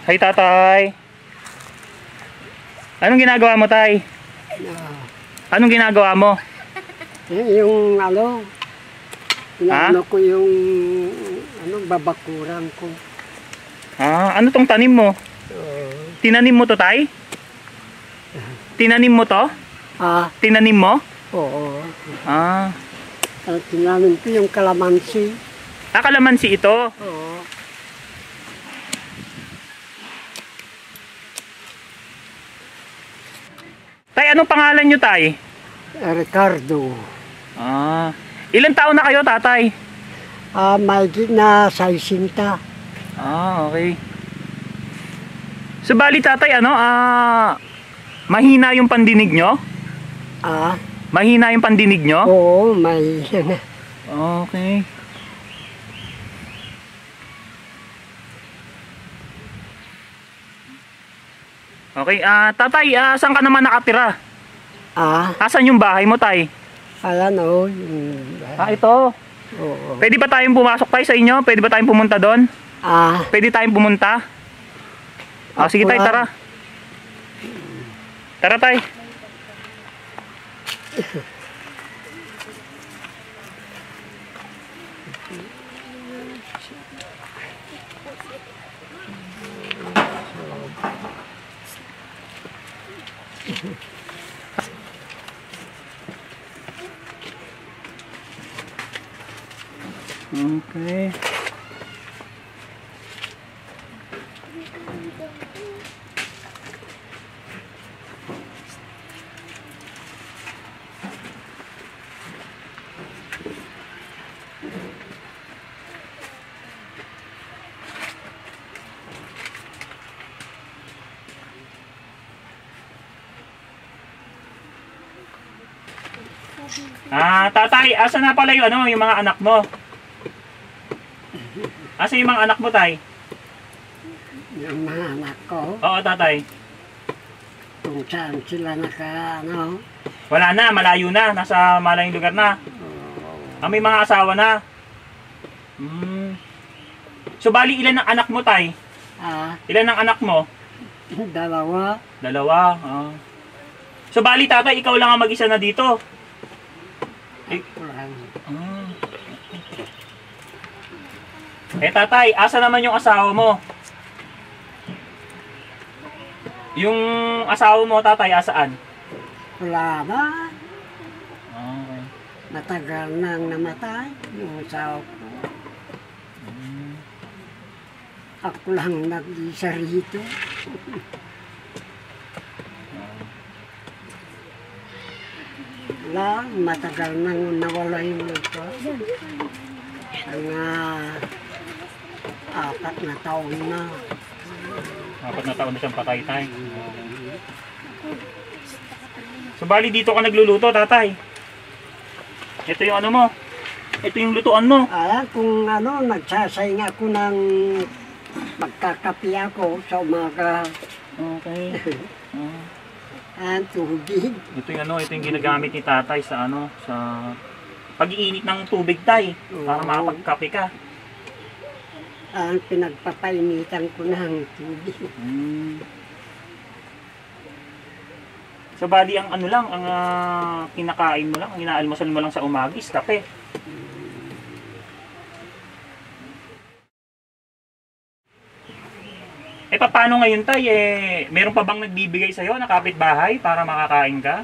Hi, tatay. Anong ginagawa mo, tay? Anong ginagawa mo? Yung inaano ko yung babakuran ko. Ano tong tanim mo? Tinanim mo to, tay? Tinanim mo to? Tinanim mo? Oo. Tinanim ko yung kalamansi. Kalamansi ito? Oo. Tay, anong pangalan nyo, tay? Ricardo. Ilang taon na kayo, tatay? May na 60. Okay. So, bali, tatay, mahina yung pandinig nyo? Mahina yung pandinig nyo? Oo, may. Okay. Okay, tatay, saan ka naman nakatira? Asan yung bahay mo, tay? Ayan o. Ito. Oo. Pwede ba tayong pumasok, tay, sa inyo? Pwede ba tayong pumunta doon? Pwede tayong pumunta? Sige, tay, tara. Tara, tay. Okay. Tatay, asa na pala yung yung mga anak mo? Asa yung mga anak mo, tay? Yung mga anak ko? Oo, tatay. Kung saan sila Wala na, malayo na. Nasa malayong lugar na. May mga asawa na. So, bali, ilan ang anak mo, tay? Ilan ang anak mo? Dalawa. So, bali, tatay, ikaw lang ang mag-isa na dito. Tatay, asa naman yung asawa mo? Yung asawa mo, tatay, asaan? Wala na. Okay. Matagal nang namatay yung asawa ko. Ako lang nag-isa rito. Wala, matagal nang nawala yung ito. Mga 4 na taon na. 4 na taon na siyang patay, tay. So, bali dito ka nagluluto, tatay. Ito yung ano mo. Ito yung lutuan mo. Kung nagsasaing ako ng magkakapi ako sa umaga. Okay. Tubig. Ito yung ginagamit ni tatay sa sa pag-iinit ng tubig, tay. Para makapagkape ka. Pinagpapainitan ko ng tubig. So, bali ang ang kinakain mo lang, ang inaalmusal mo lang sa umaga is kape. Paano ngayon, tay? Meron pa bang nagbibigay sa'yo na kapitbahay para makakain ka?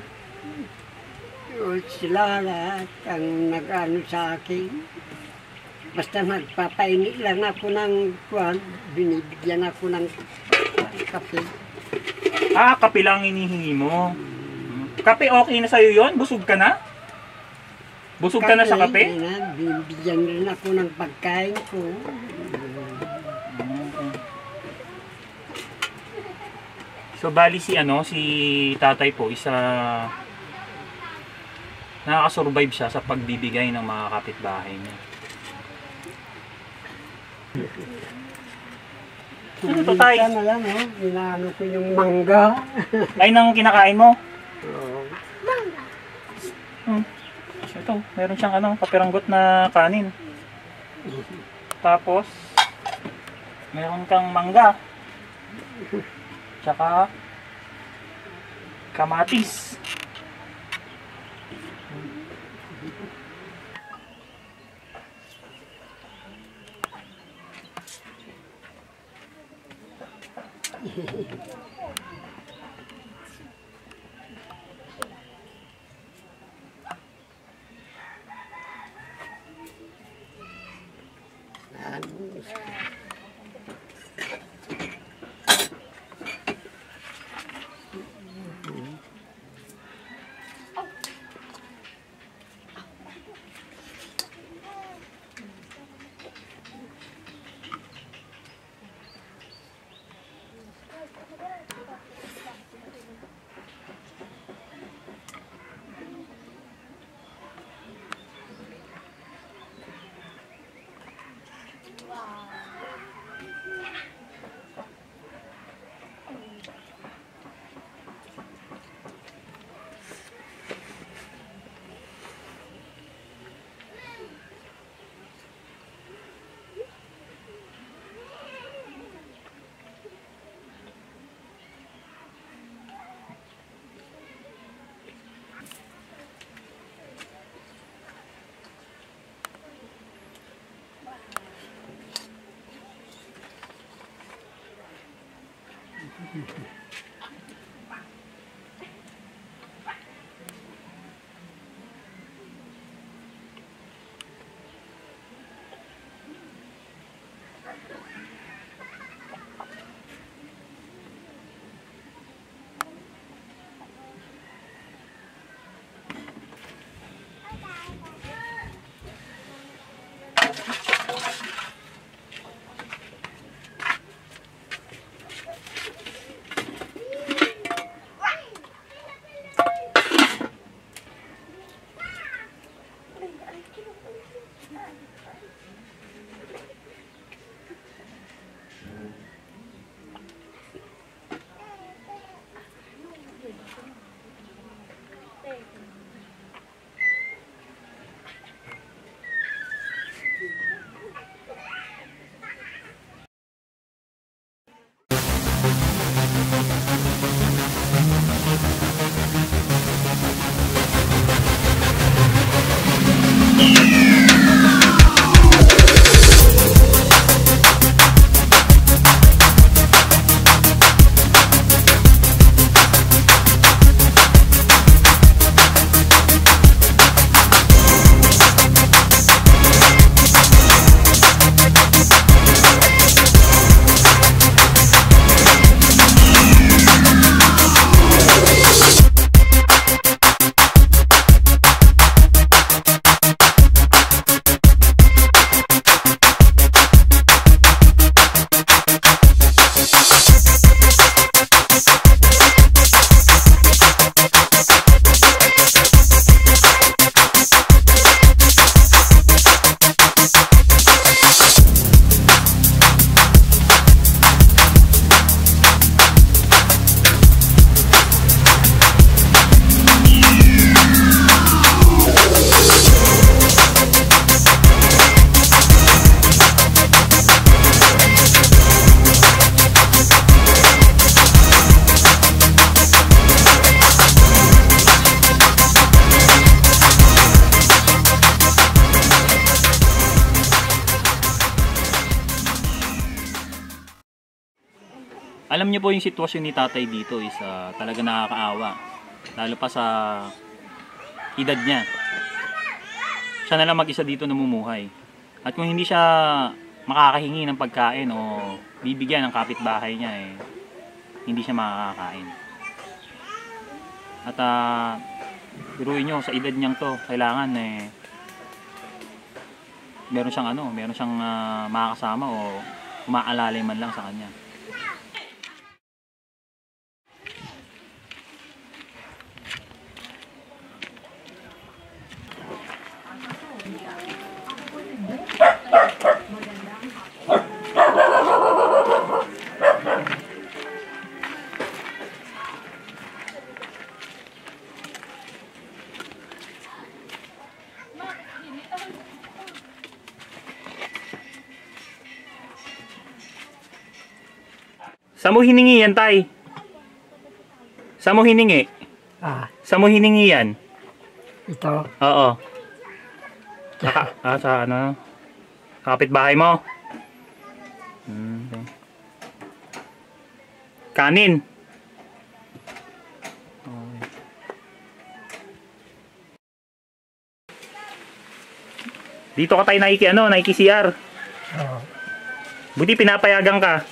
Sila lahat ang nag-ano sa akin. Basta magpapainit lang ako ng binibigyan ako ng kape. Kape lang hinihingi mo. Kape okay na sa'yo yun? Busog ka na? Busog ka na sa kape? Binibigyan rin ako ng pagkain ko. So, bali si tatay po, nakaka-survive siya sa pagbibigay ng mga kapitbahay niya. Ano to, tay? Minsan na lang, inaano ko yung mangga. Ay, nang kinakain mo? Oo. Ito, meron siyang kapiranggot na kanin. Tapos, meron kang mangga. Tsaka kamatis. Alam niyo po yung sitwasyon ni tatay dito is talaga nakakaawa. Lalo pa sa edad niya. Siya na lang mag-isa dito namumuhay. At kung hindi siya makakahingi ng pagkain o bibigyan ng kapitbahay niya, hindi siya makakakain. At biruin nyo, sa edad niyang to, kailangan meron siyang makakasama o umaalalay man lang sa kanya. Saan mo hiningi yan, tay? Saan mo hiningi? Saan mo hiningi yan? Ito. Oo. Sa ano? Kapitbahay mo? Okay. Kanin. Okay. Dito ka tayo Nike CR. Buti pinapayagan ka.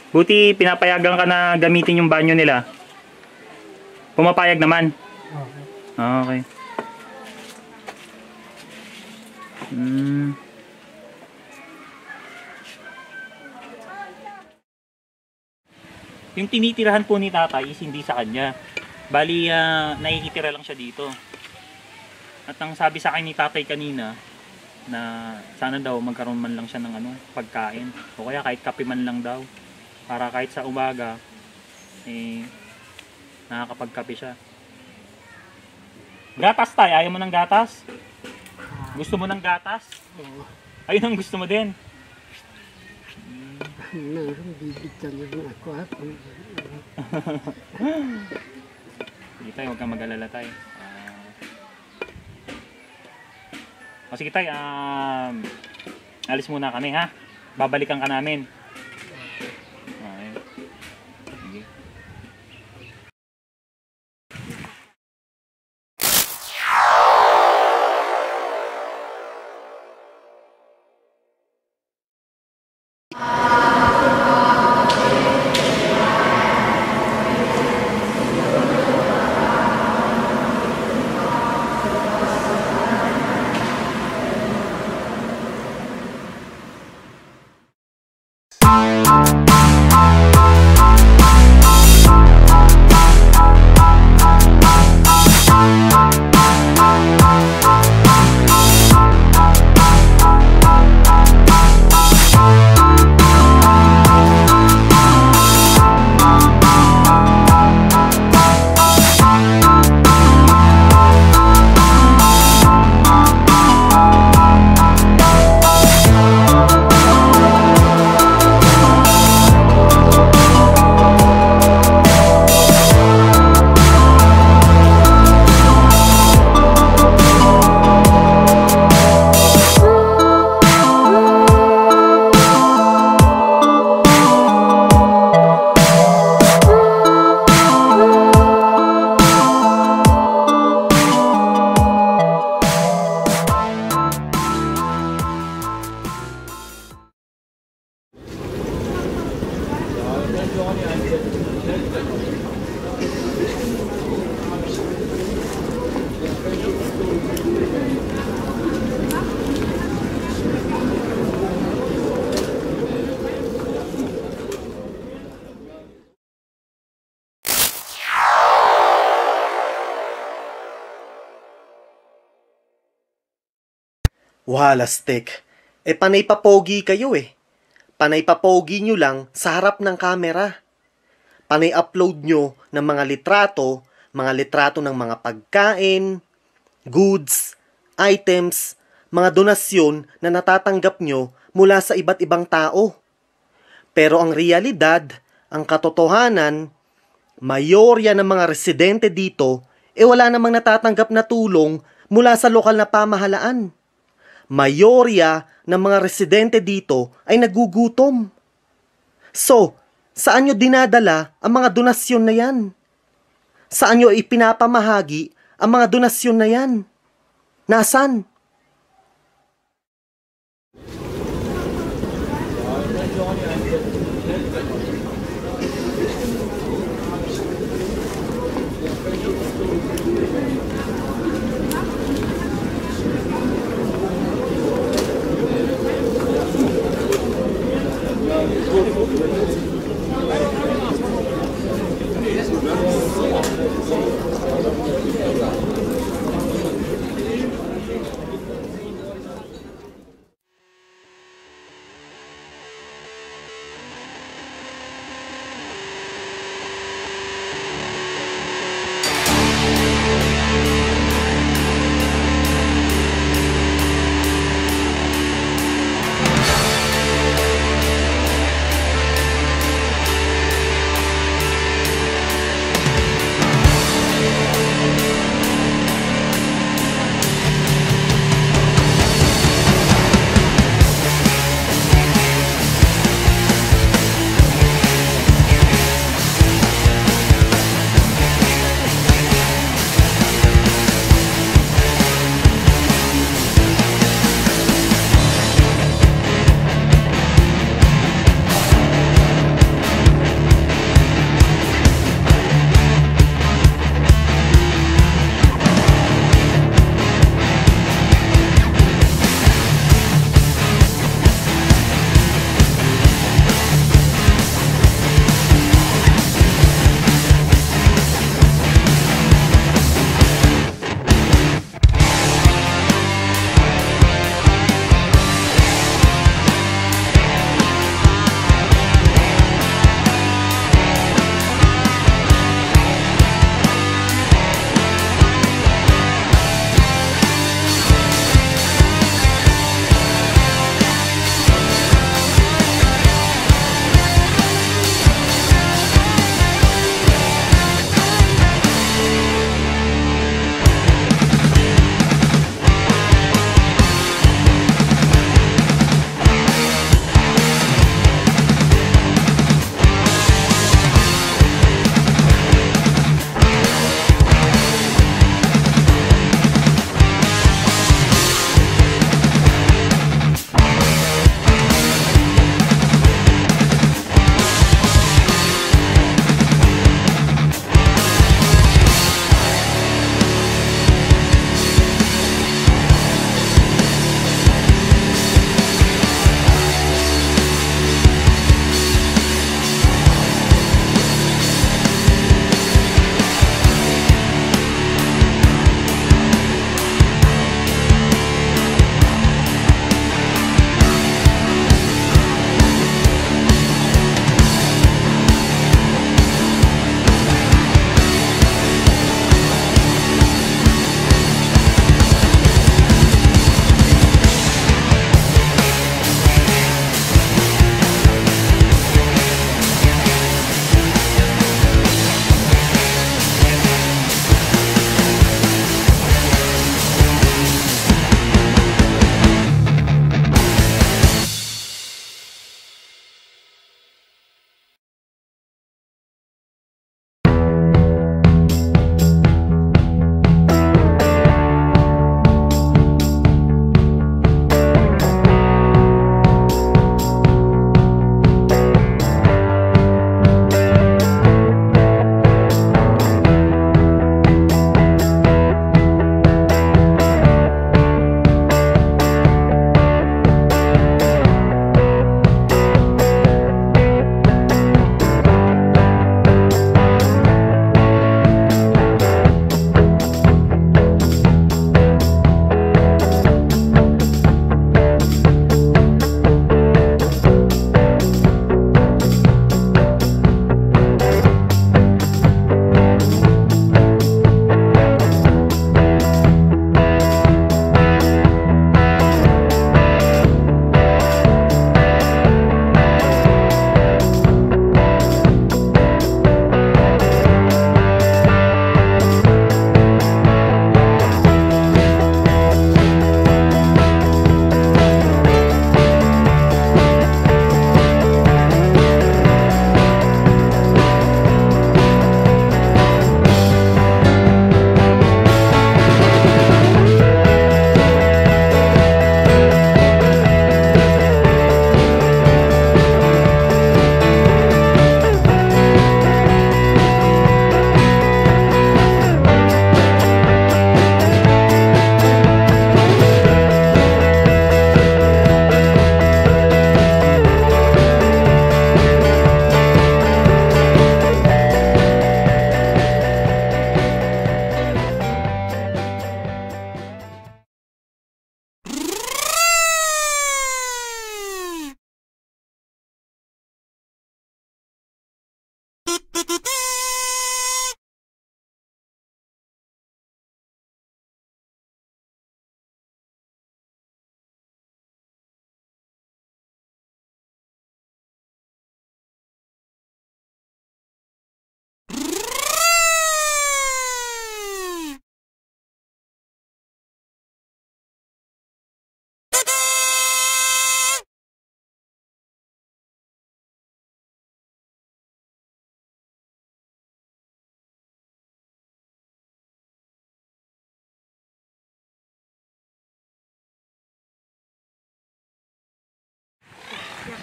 Buti pinapayagan ka na gamitin yung banyo nila. Pumapayag naman. Okay. Yung tinitirahan po ni tatay is hindi sa kanya. Bali, nakikitira lang siya dito. At ang sabi sa akin ni tatay kanina, na sana daw magkaroon man lang siya ng pagkain. O kaya kahit kape man lang daw. Para kahit sa umaga, nakakapagkape siya. Gatas tayo, ayaw mo ng gatas? Gusto mo ng gatas? Ayun ang gusto mo din. Bibigyan niyo ako. Sige tayo, huwag kang mag-alala tayo. Sige tayo, alis muna kami ha. Babalikan ka namin. Okay. Sige. Walastik. Panay papogi kayo eh. Panay papogi nyo lang sa harap ng kamera. Panay upload nyo ng mga litrato ng mga pagkain, goods, items, mga donasyon na natatanggap nyo mula sa iba't ibang tao. Pero ang realidad, ang katotohanan, mayorya ng mga residente dito, wala namang natatanggap na tulong mula sa lokal na pamahalaan. Mayorya ng mga residente dito ay nagugutom. So, saan nyo dinadala ang mga donasyon na yan? Saan nyo ipinapamahagi ang mga donasyon na yan? Nasaan?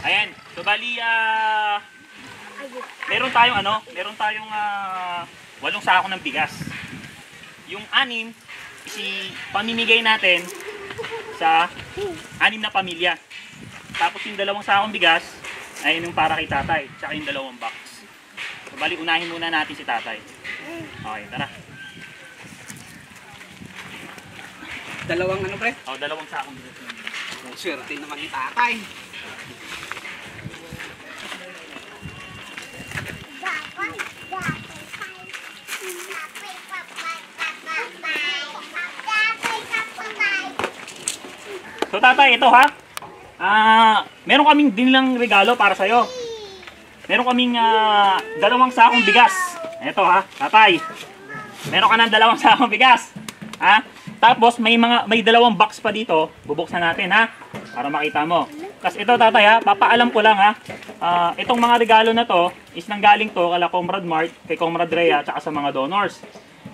Ayan. So, bali, meron tayong 8 sako ng bigas. Yung 6, pamimigay natin sa 6 na pamilya. Tapos yung 2 sakong bigas, ayun yung para kay tatay, tsaka yung 2 box. So, bali, unahin muna natin si tatay. Okay, tara. 2 ano pre? 2 sakong bigas. Swerte naman ni tatay. So tatay, ito ha. Meron kaming dinilang regalo para sa'yo. Meron kaming 2 sakong bigas. Ito ha, tatay. Meron ka ng 2 sakong bigas. Ha? Tapos may 2 box pa dito. Bubuksan natin ha. Para makita mo. Kasi ito tatay ha, papaalam ko lang ha. Itong mga regalo na to is nanggaling to kala Comrade Mark, kay Comrade Rhea, at sa mga donors.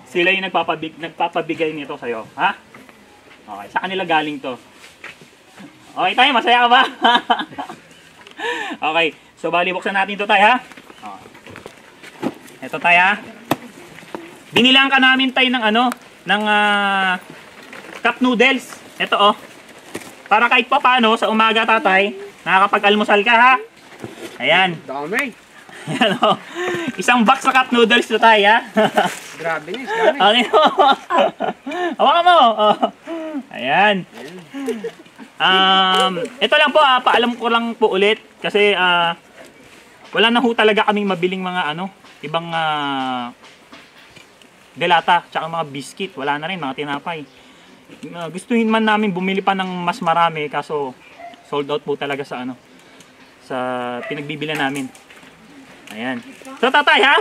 Sila yung nagpapabigay nito sa'yo. Ha? Okay, sa kanila galing to. Okay tayo, masaya ka ba? Okay, so bali buksan natin ito tayo ha. Ito tayo ha. Binilang ka namin tayo ng cup noodles. Ito oh. Para kahit pa paano sa umaga tatay, nakakapag-almusal ka ha. Ayan. Dami. Ayan oh. 1 box na cup noodles ito tayo ha. Grabe na, dami. Okay mo. Hawakan mo. Oh. Ayan. Ito lang po, paalam ko lang po ulit kasi wala na ho talaga kaming mabiling mga ibang delata tsaka mga biscuit, wala na rin mga tinapay. Gustuhin man namin bumili pa ng mas marami kaso sold out po talaga sa sa pinagbibilan namin. Ayan. So tatay ha,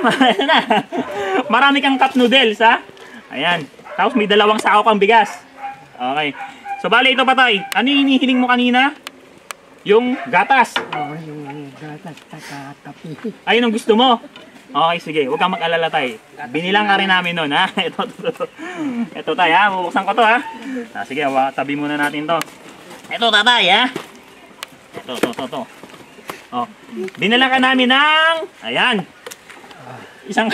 marami kang cup noodles ha. Ayan. Tapos may 2 sako kang bigas. Okay. So bali ito patay. Ano yung hinihiling mo kanina? Yung gatas. Oo, yung gatas taka kape. Ayun ang gusto mo. Okay, sige. Huwag kang mag-alala tay. Binilang ka rin namin nun ha. Ito tay ha. Bubuksan ko to ha. Sige, tabi muna natin to. Ito tatay ha. Ito. Oh. Binilang ka namin ng ayan. Isang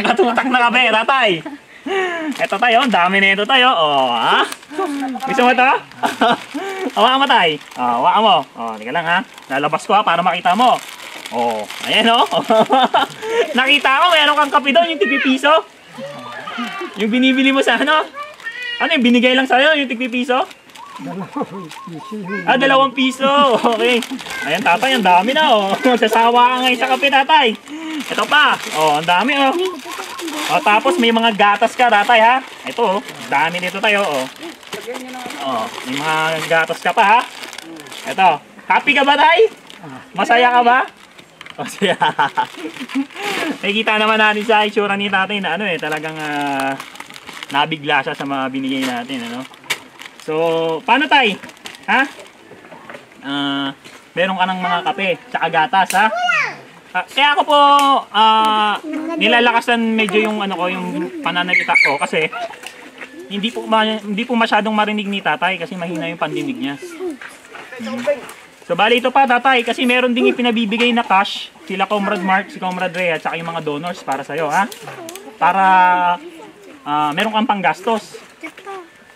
katutak na kape tatay. Ito tayo, dami na ito tayo. Oh, ha? Gusto mo ito? Hawakan mo tay. Hawakan mo. Tika lang ha. Lalabas ko ha para makita mo. Ayan oh. Nakita ko, mayroon kang kape doon, yung tig-piso. Yung binibili mo sa ano yung binigay lang sa'yo, yung tig-piso? 2 piso. Okay. Ayan tatay, ang dami na oh. Sasawa ka ngayon sa kape tatay. Ito pa. Ang dami oh. Tapos may mga gatas ka tatay ha. Ito dami nito tayo may mga gatas ka pa ha. Ito, happy ka ba tay? Masaya ka ba? Masaya. Nakikita naman natin sa itsura ni tatay na talagang nabigla siya sa mga binigay natin So, paano tay? Ha? Meron ka ng mga kape tsaka gatas ha. Kaya ako po nilalakasan medyo yung yung pananalita ko kasi hindi po masyadong marinig ni tatay kasi mahina yung pandinig niya. So bali ito pa tatay kasi meron ding ipinabibigay na cash sila Comrade Mark, si Comrade Rhea at saka yung mga donors para sa iyo ha. Para meron kang panggastos.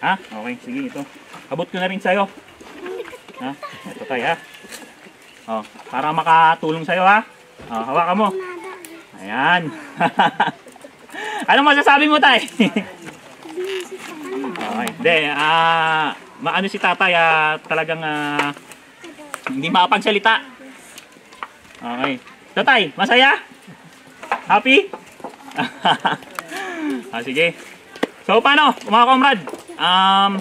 Ha? Okay, sige ito. Abot ko na rin sa iyo. Ha? Ito tayo ha. Para makatulong sa iyo ha. Hawakan mo. Ayan. Ano masasabi mo tay? Okay. Hindi, maano si tatay talagang hindi makapagsalita. Okay. Tatay, masaya? Happy? Sige. So paano mga komrad?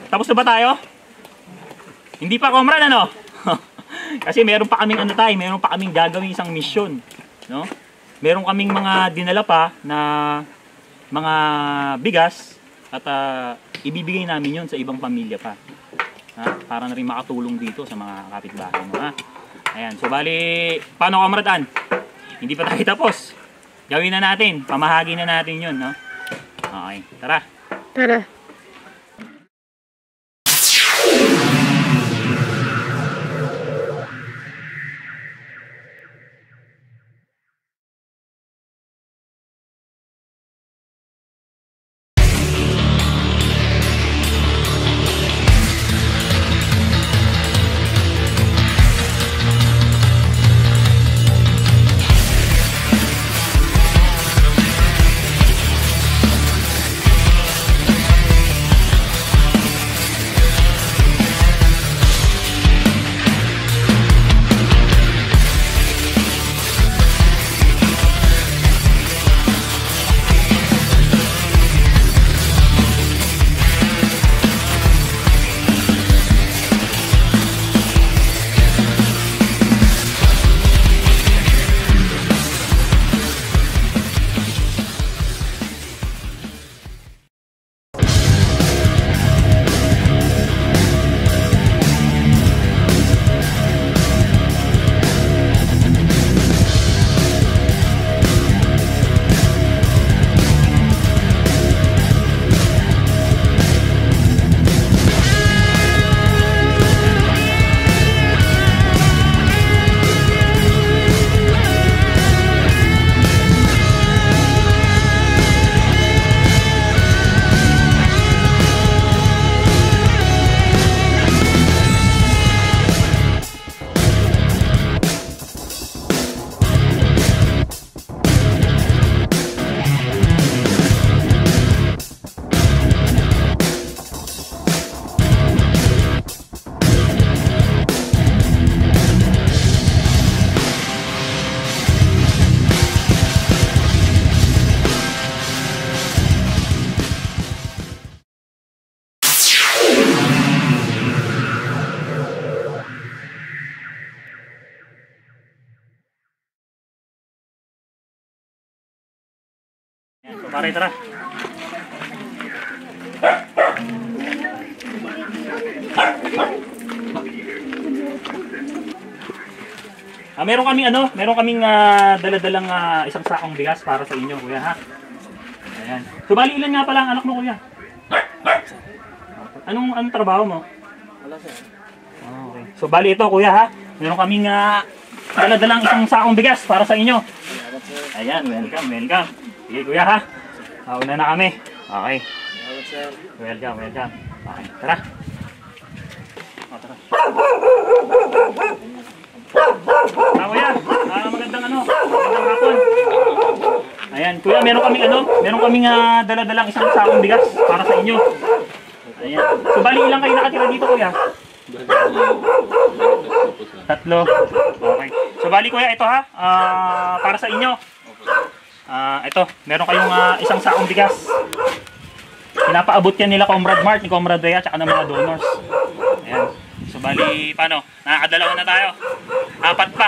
Tapos na ba tayo? Hindi pa komrad Kasi meron pa kaming meron pa kaming gagawin isang mission, no? Meron kaming mga dinala pa na mga bigas at ibibigay namin 'yon sa ibang pamilya pa. Para na rin makatulong dito sa mga kapitbahay mo, ha. Ayan, so bali, paano kamradaan? Hindi pa tayo tapos. Gawin na natin, pamahagi na natin 'yon, no? Okay, tara. Tara. Pare, tara. Meron kaming dala-dalang isang sakong bigas para sa inyo, kuya, ha? Ayan. So, bali ilan nga pala ang anak mo, kuya? Anong trabaho mo? Wala sir. Oh, okay. So, bali ito, kuya, ha? Meron kaming dala-dalang isang sakong bigas para sa inyo. Ayan, welcome. Sige, kuya, ha? Una na kami. Okay. Wala sir. Welcome. Okay, tara. Tara. Kuya, magandang hapon. Ayan, kuya, meron kaming dala-dalang isang sakong bigas para sa inyo. Ayan. So, bali ilang kayo nakatira dito, kuya? 3. Okay. So, bali, kuya, ito ha, para sa inyo. Ito, meron kayong isang sakong bigas. Pinapaabot yan nila Comrade Mart, ni Comrade Rhea, tsaka ng mga donors. Ayan. So, bali, paano? Nakakadalawa na tayo. 4 pa.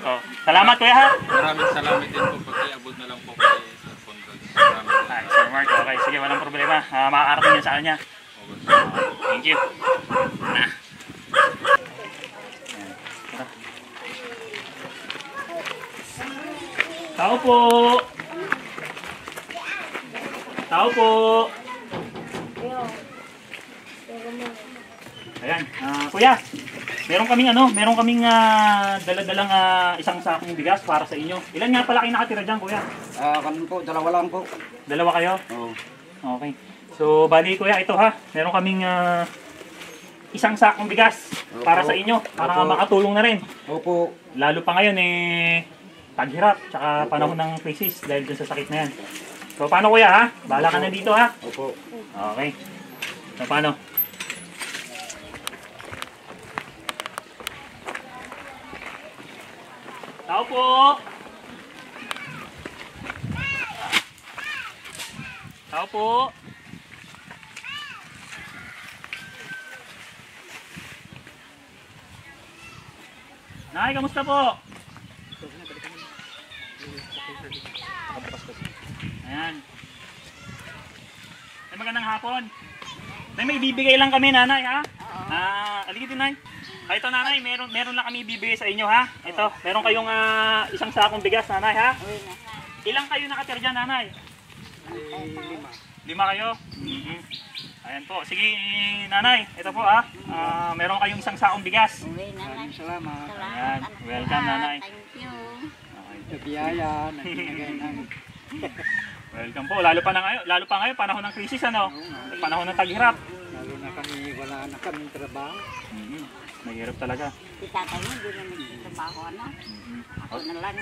So, salamat, kuya, ha? Maraming salamat din po pag-iabot na lang po kayo sa Pondo. Maraming Sir Mark, okay. Sige, walang problema. Makakarating yan sa kanya. Thank you. Tao po. Ayan, kuya. Meron kaming dala-dalang isang sakong bigas para sa inyo. Ilan nga pala kayo nakatira dyan, kuya? Kami po, dalawa lang po. Dalawa kayo? Oo. Okay. So, bali, kuya, ito ha. Meron kaming isang sakong bigas para sa inyo. Para makatulong na rin. Opo. Lalo pa ngayon taghirap, tsaka panahon ng crisis dahil dun sa sakit na yan. So, paano, kuya, ha? Bahala ka na dito, ha? Opo. Okay. So, paano? Tao po! Tao po! Nay, kamusta po? Ayan. Ay, magandang hapon. Nay, may bibigay lang kami, nanay, ha? Aligid din, nay. Ito, nanay, meron lang kami ibibigay sa inyo, ha? Ito, meron kayong isang sakong bigas, nanay, ha? Ilang kayo nakatira dyan, nanay? 5 kayo? Ayan po. Sige, nanay, ito po, ha? Meron kayong isang sakong bigas. Maraming salamat. Ayan, welcome, nanay. Thank you. Sa biyaya, nagbigay ng... Welcome po, lalo pa ngayon, panahon ng krisis, ano? Panahon ng taghirap. Lalo na kami, wala na kaming trabaho. Mahirap talaga. Si tatay mo, hindi na nagtatrabaho, ano? Ako na lang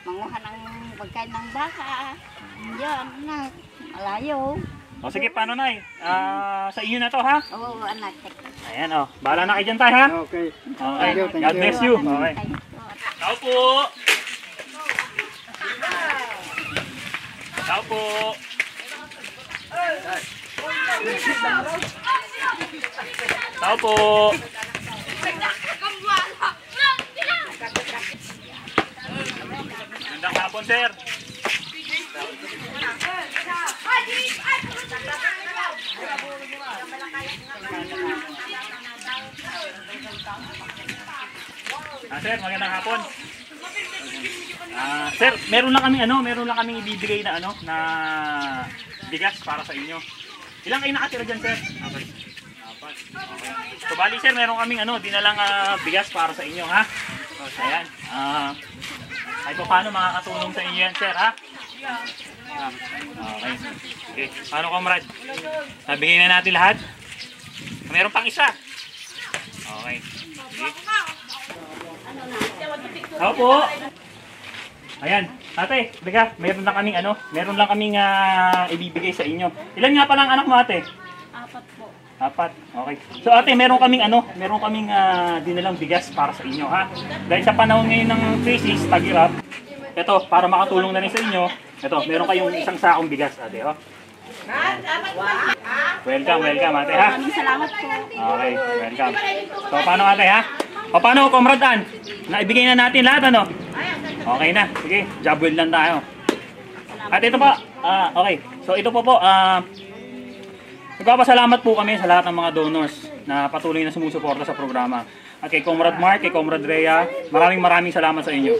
manguha ng pagkain ng baka. Yan, anak. Malayo. O sige, paano, nay? Sa inyo na to, ha? Oo, anak. Ayan, o. Bahala na kayo dyan, tay, ha? Okay. Okay. you, thank God you. bless you. Okay. Tao po! Tao po! Tao po! Magandang hapon, sir. Sir, magandang hapon. Sir, meron lang kaming ibibigay na na bigas para sa inyo. Ilang kayo nakatira diyan, sir? 4. Okay. So bali, sir, meron kaming dinalang bigas para sa inyo, ha? Ayan. Ay paano makakatulong sa inyo yan, sir, ha? Okay. Okay. Paano, comrade? Nabigay na natin lahat? Meron pang isa. Okay. Okay. Opo. Ayan, ate, biga, meron lang kaming ibibigay sa inyo. Ilan nga pa lang anak mo, ate? 4 po. 4. Okay. So ate, meron kaming dinalang bigas para sa inyo, ha? Dahil sa panahon ngayon ng crisis, taghirap, ito, para makatulong na rin sa inyo, ito, meron kayong isang sakong bigas, ate, oh. Welcome, ate, ha? Maraming salamat po. Okay, welcome. So, paano, ate, ha? O, paano, Comrade Dan? Naibigay na natin lahat, ano? Okay na. Sige, job well lang tayo. At ito pa, okay. So ito po, nagpapasalamat po kami sa lahat ng mga donors na patuloy na sumusuporta sa programa. At kay Comrade Mark, kay Comrade Rhea, maraming salamat sa inyo.